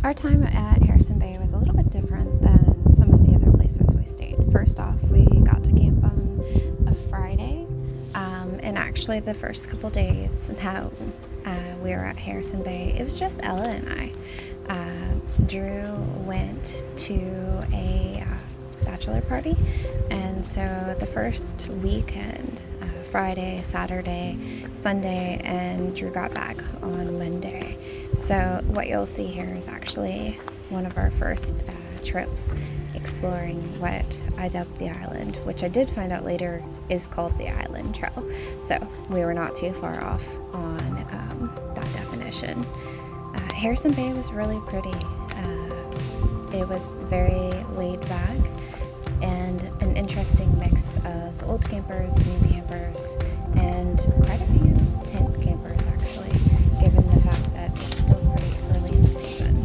Our time at Harrison Bay was a little bit different than some of the other places we stayed. First off, we got to camp on a Friday, and actually the first couple days that we were at Harrison Bay, it was just Ella and I. Drew went to a bachelor party, and so the first weekend, Friday, Saturday, Sunday, and Drew got back on Monday. So what you'll see here is actually one of our first trips exploring what I dubbed the island, which I did find out later is called the Island Trail. So we were not too far off on that definition. Harrison Bay was really pretty. It was very laid back and an interesting mix of old campers, new campers, and quite a few tent campers actually, given the fact that it's still pretty early in the season.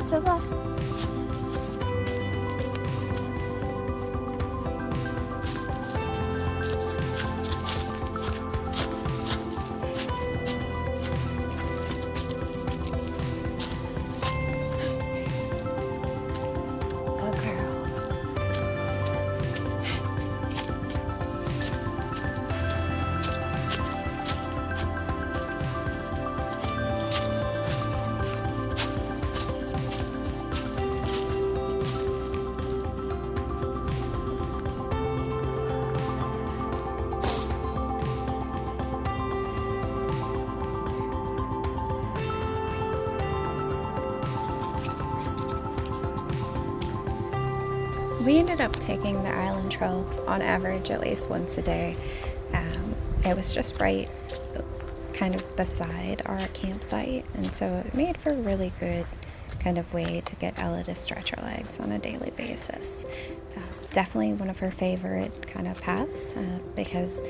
To the left. Good girl. We ended up taking the Island Trail on average at least once a day. It was just right kind of beside our campsite, and so it made for a really good kind of way to get Ella to stretch her legs on a daily basis. Definitely one of her favorite kind of paths because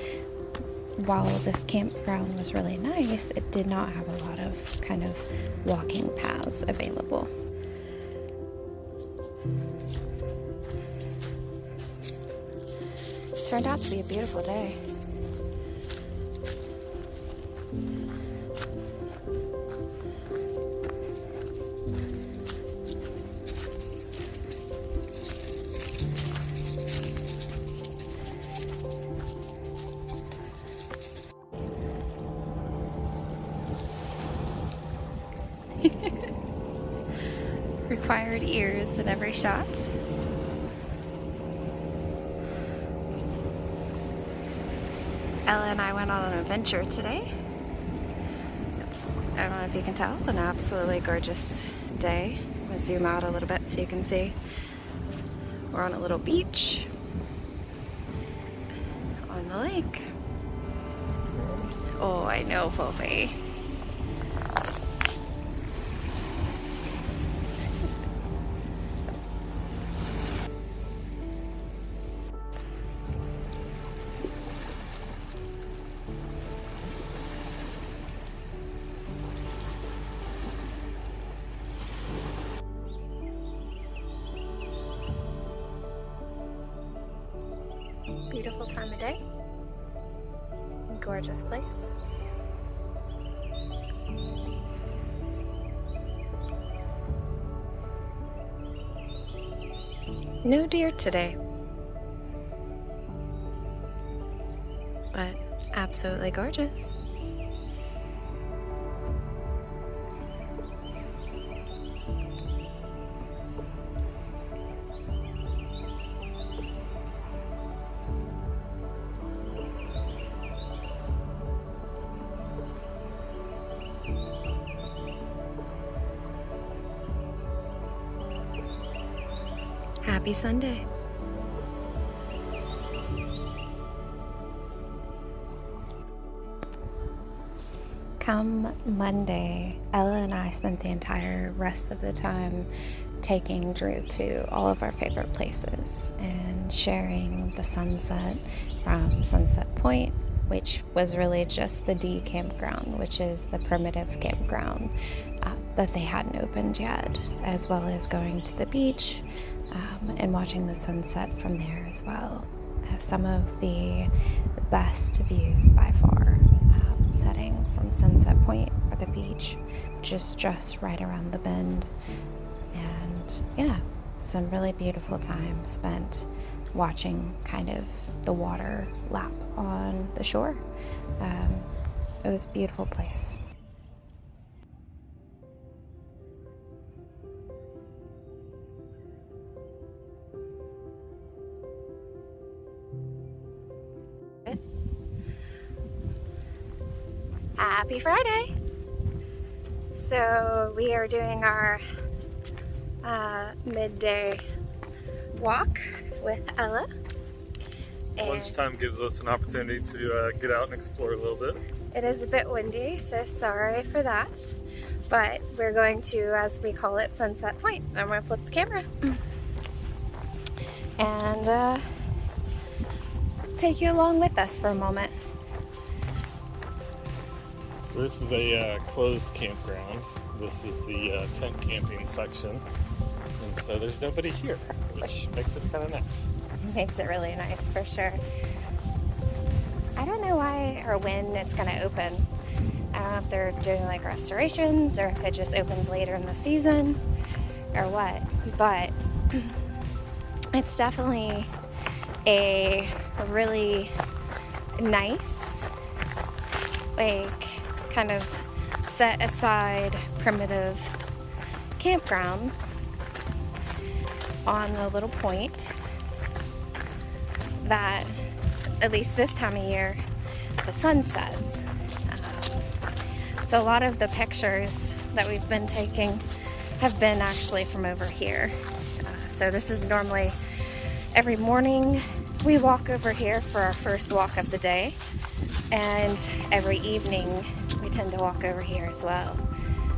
while this campground was really nice, it did not have a lot of kind of walking paths available. Turned out to be a beautiful day. Required ears in every shot. Ella and I went on an adventure today. I don't know if you can tell, an absolutely gorgeous day. I'm going to zoom out a little bit so you can see. We're on a little beach on the lake. Oh, I know, Poppy. Beautiful time of day. Gorgeous place. No deer today, but absolutely gorgeous. Happy Sunday. Come Monday, Ella and I spent the entire rest of the time taking Drew to all of our favorite places and sharing the sunset from Sunset Point, which was really just the D campground, which is the primitive campground that they hadn't opened yet, as well as going to the beach and watching the sunset from there as well. Some of the best views by far. Setting from Sunset Point or the beach, which is just right around the bend. And yeah, some really beautiful time spent watching kind of the water lap on the shore. It was a beautiful place. Happy Friday! So we are doing our midday walk with Ella. And lunchtime gives us an opportunity to get out and explore a little bit. It is a bit windy, so sorry for that. But we're going to, as we call it, Sunset Point. I'm going to flip the camera and take you along with us for a moment. So this is a closed campground. This is the tent camping section. And so there's nobody here, which makes it kind of nice. Makes it really nice, for sure. I don't know why or when it's going to open. I don't know if they're doing like restorations or if it just opens later in the season or what. But it's definitely a really nice, like, kind of set aside primitive campground on a little point that, at least this time of year, the sun sets. So a lot of the pictures that we've been taking have been actually from over here. So this is normally every morning we walk over here for our first walk of the day, and every evening we tend to walk over here as well,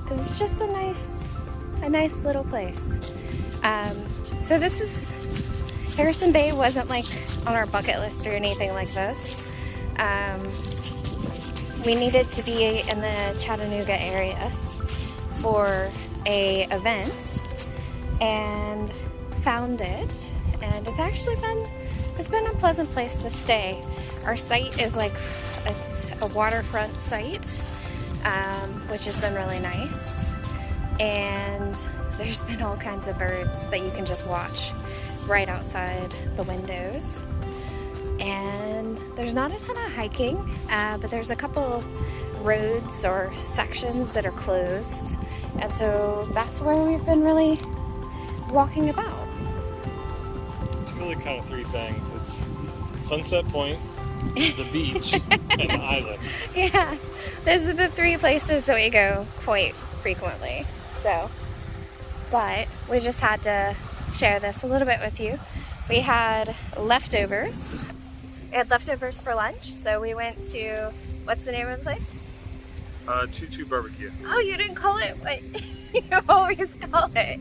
because it's just a nice little place. So this is Harrison Bay. Wasn't like on our bucket list or anything like this. We needed to be in the Chattanooga area for a event and found it, and it's been a pleasant place to stay. Our site is like, it's a waterfront site, which has been really nice, and there's been all kinds of birds that you can just watch right outside the windows. And there's not a ton of hiking, but there's a couple roads or sections that are closed, and so that's where we've been really walking about. It's really kind of three things. It's Sunset Point, the beach, and the island. Yeah, those are the three places that we go quite frequently. So, but we just had to share this a little bit with you. We had leftovers. We had leftovers for lunch, so we went to, what's the name of the place? Choo Choo Barbecue. Oh, you didn't call it what you always call it.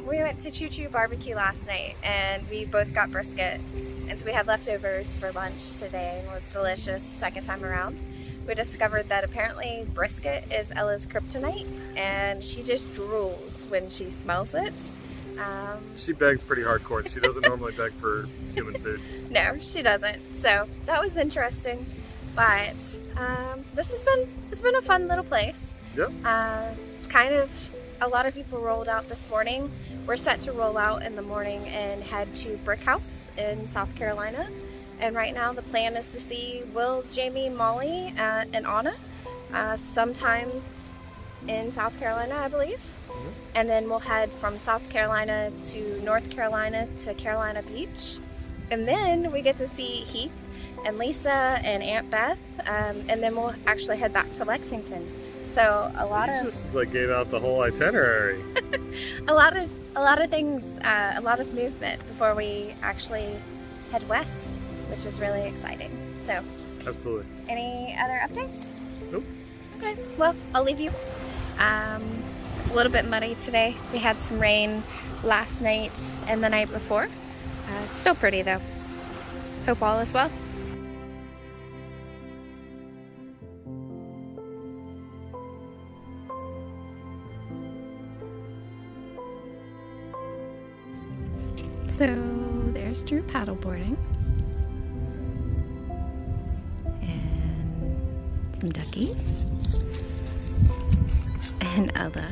We went to Choo Choo Barbecue last night, and we both got brisket, and so we had leftovers for lunch today, and it was delicious second time around. We discovered that apparently brisket is Ella's kryptonite, and she just drools when she smells it. She begs pretty hardcore. She doesn't normally beg for human food. No, she doesn't. So that was interesting. But it's been a fun little place. Yep. It's kind of, a lot of people rolled out this morning. We're set to roll out in the morning and head to Brick House in South Carolina. And right now the plan is to see Will, Jamie, Molly, and Anna sometime in South Carolina, I believe. Mm-hmm. And then we'll head from South Carolina to North Carolina to Carolina Beach. And then we get to see Heath and Lisa and Aunt Beth, and then we'll actually head back to Lexington. So a lot you of... just like gave out the whole itinerary. a lot of a lot of things, a lot of movement before we actually head west, which is really exciting. So, Absolutely. any other updates? Nope. Okay, well, I'll leave you. It's a little bit muddy today. We had some rain last night and the night before. It's still pretty though. Hope all is well. So there's Drew paddleboarding. And some duckies. And Ella.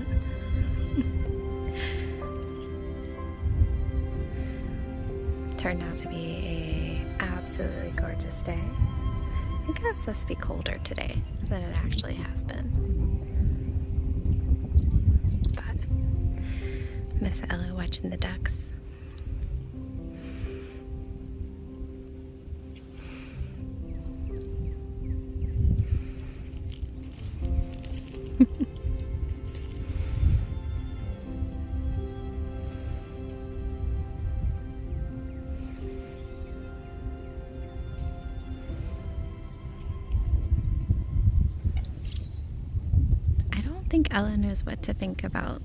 Turned out to be a absolutely gorgeous day. I think it was supposed to be colder today than it actually has been. But Miss Ella watching the ducks. I think Ella knows what to think about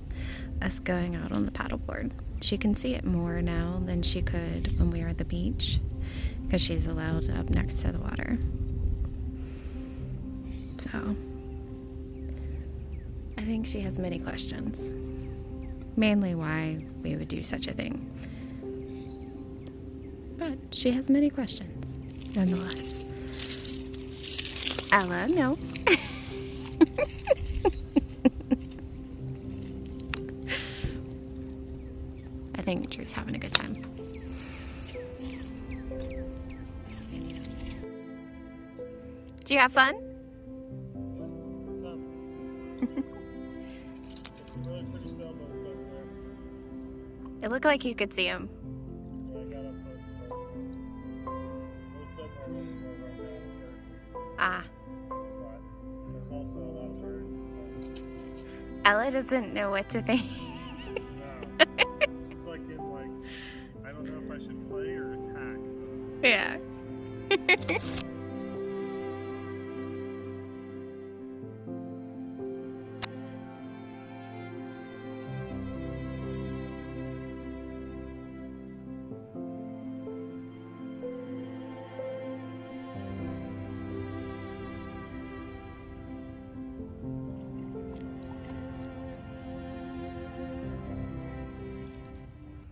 us going out on the paddleboard. She can see it more now than she could when we were at the beach because she's allowed up next to the water. So I think she has many questions, mainly why we would do such a thing. But she has many questions nonetheless. Ella, no. I think Drew's having a good time. Do you have fun? Really pretty sailboats over there. It looked like you could see him. I got up close and most of them are looking over right now in person. Ah, But there's also a lot of birds. Ella doesn't know what to think.